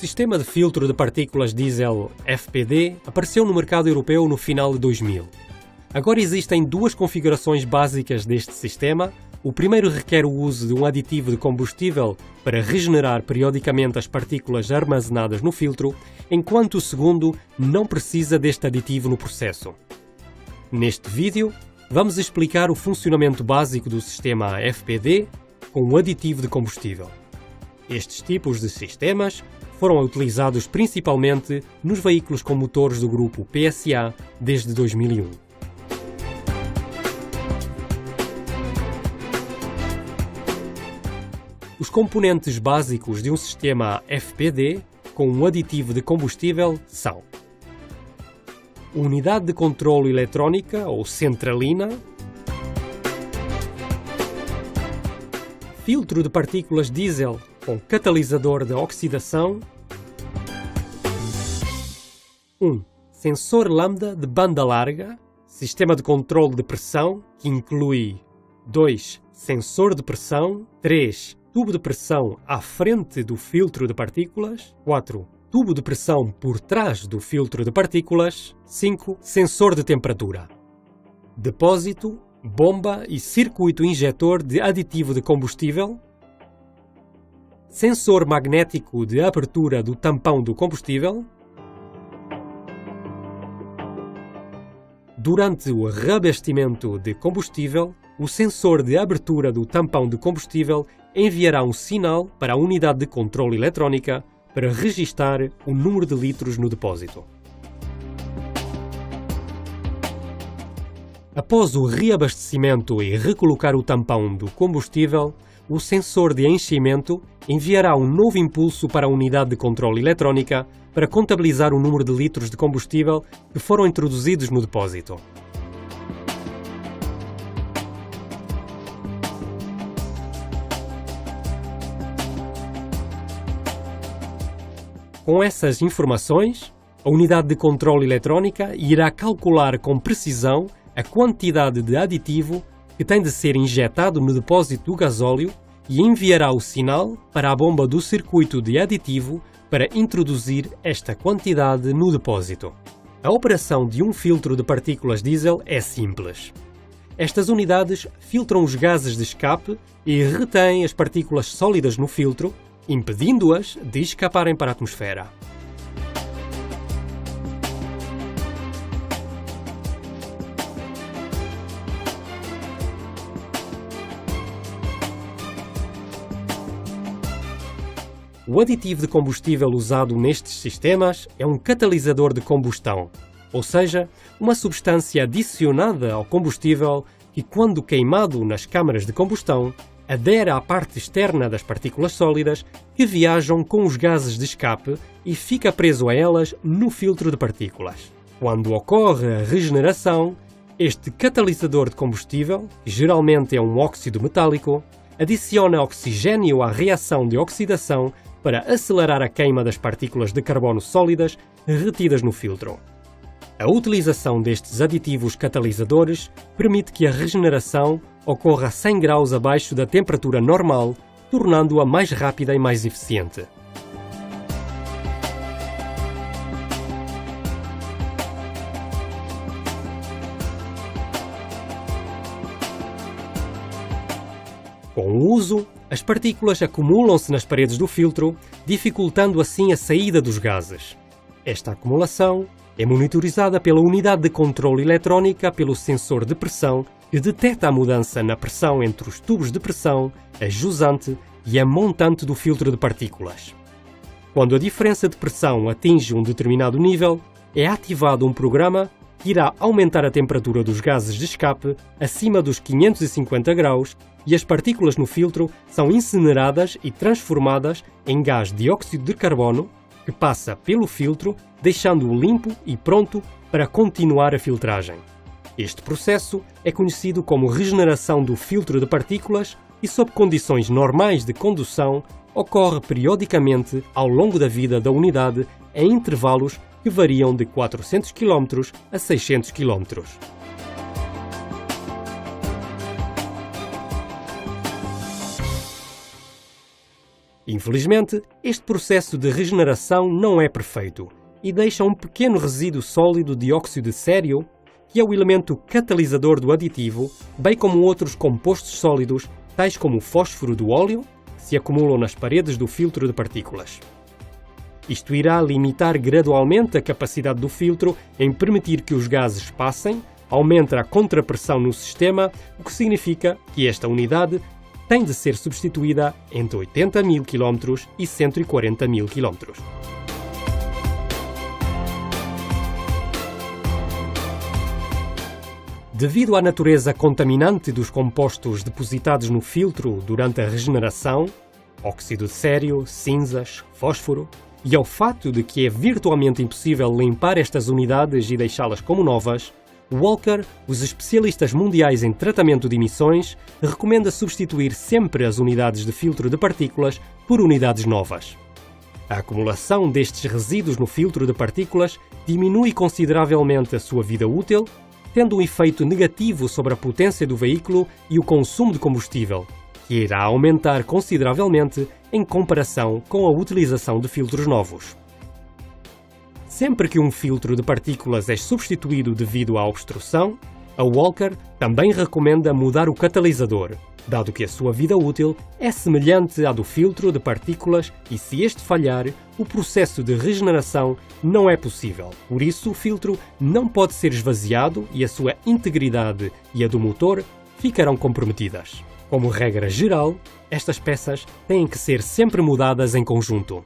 sistema de filtro de partículas diesel FPD apareceu no mercado europeu no final de 2000. Agora existem duas configurações básicas deste sistema. O primeiro requer o uso de um aditivo de combustível para regenerar periodicamente as partículas armazenadas no filtro, enquanto o segundo não precisa deste aditivo no processo. Neste vídeo, vamos explicar o funcionamento básico do sistema FPD com o aditivo de combustível. Estes tipos de sistemas foram utilizados principalmente nos veículos com motores do grupo PSA desde 2001. Os componentes básicos de um sistema FPD com um aditivo de combustível são: unidade de controlo eletrónica ou centralina, filtro de partículas diesel com catalisador de oxidação, sensor lambda de banda larga, sistema de controle de pressão, que inclui 2. Sensor de pressão, 3. Tubo de pressão à frente do filtro de partículas, 4. Tubo de pressão por trás do filtro de partículas, 5. Sensor de temperatura. Depósito, bomba e circuito injetor de aditivo de combustível, sensor magnético de abertura do tampão do combustível. Durante o reabastecimento de combustível, o sensor de abertura do tampão de combustível enviará um sinal para a unidade de controle eletrónica para registar o número de litros no depósito. Após o reabastecimento e recolocar o tampão do combustível, o sensor de enchimento enviará um novo impulso para a unidade de controle eletrónica para contabilizar o número de litros de combustível que foram introduzidos no depósito. Com essas informações, a unidade de controle eletrónica irá calcular com precisão a quantidade de aditivo que tem de ser injetado no depósito do gasóleo e enviará o sinal para a bomba do circuito de aditivo para introduzir esta quantidade no depósito. A operação de um filtro de partículas diesel é simples. Estas unidades filtram os gases de escape e retêm as partículas sólidas no filtro, impedindo-as de escaparem para a atmosfera. O aditivo de combustível usado nestes sistemas é um catalisador de combustão, ou seja, uma substância adicionada ao combustível que, quando queimado nas câmaras de combustão, adere à parte externa das partículas sólidas que viajam com os gases de escape e fica preso a elas no filtro de partículas. Quando ocorre a regeneração, este catalisador de combustível, que geralmente é um óxido metálico, adiciona oxigênio à reação de oxidação para acelerar a queima das partículas de carbono sólidas retidas no filtro. A utilização destes aditivos catalisadores permite que a regeneração ocorra a 100 graus abaixo da temperatura normal, tornando-a mais rápida e mais eficiente. Com o uso, as partículas acumulam-se nas paredes do filtro, dificultando assim a saída dos gases. Esta acumulação é monitorizada pela unidade de controle eletrónica pelo sensor de pressão, que detecta a mudança na pressão entre os tubos de pressão, a jusante e a montante do filtro de partículas. Quando a diferença de pressão atinge um determinado nível, é ativado um programa que irá aumentar a temperatura dos gases de escape acima dos 550 graus e as partículas no filtro são incineradas e transformadas em gás dióxido de carbono, que passa pelo filtro, deixando-o limpo e pronto para continuar a filtragem. Este processo é conhecido como regeneração do filtro de partículas e, sob condições normais de condução, ocorre periodicamente ao longo da vida da unidade em intervalos que variam de 400 km a 600 km. Infelizmente, este processo de regeneração não é perfeito e deixa um pequeno resíduo sólido de óxido de sério, que é o elemento catalisador do aditivo, bem como outros compostos sólidos, tais como o fósforo do óleo, que se acumulam nas paredes do filtro de partículas. Isto irá limitar gradualmente a capacidade do filtro em permitir que os gases passem, aumenta a contrapressão no sistema, o que significa que esta unidade tem de ser substituída entre 80 mil km e 140 mil km. Devido à natureza contaminante dos compostos depositados no filtro durante a regeneração, óxido de sério, cinzas, fósforo, e ao fato de que é virtualmente impossível limpar estas unidades e deixá-las como novas, Walker, os especialistas mundiais em tratamento de emissões, recomenda substituir sempre as unidades de filtro de partículas por unidades novas. A acumulação destes resíduos no filtro de partículas diminui consideravelmente a sua vida útil, tendo um efeito negativo sobre a potência do veículo e o consumo de combustível, que irá aumentar consideravelmente em comparação com a utilização de filtros novos. Sempre que um filtro de partículas é substituído devido à obstrução, a Walker também recomenda mudar o catalisador, dado que a sua vida útil é semelhante à do filtro de partículas e, se este falhar, o processo de regeneração não é possível. Por isso, o filtro não pode ser esvaziado e a sua integridade e a do motor ficarão comprometidas. Como regra geral, estas peças têm que ser sempre mudadas em conjunto.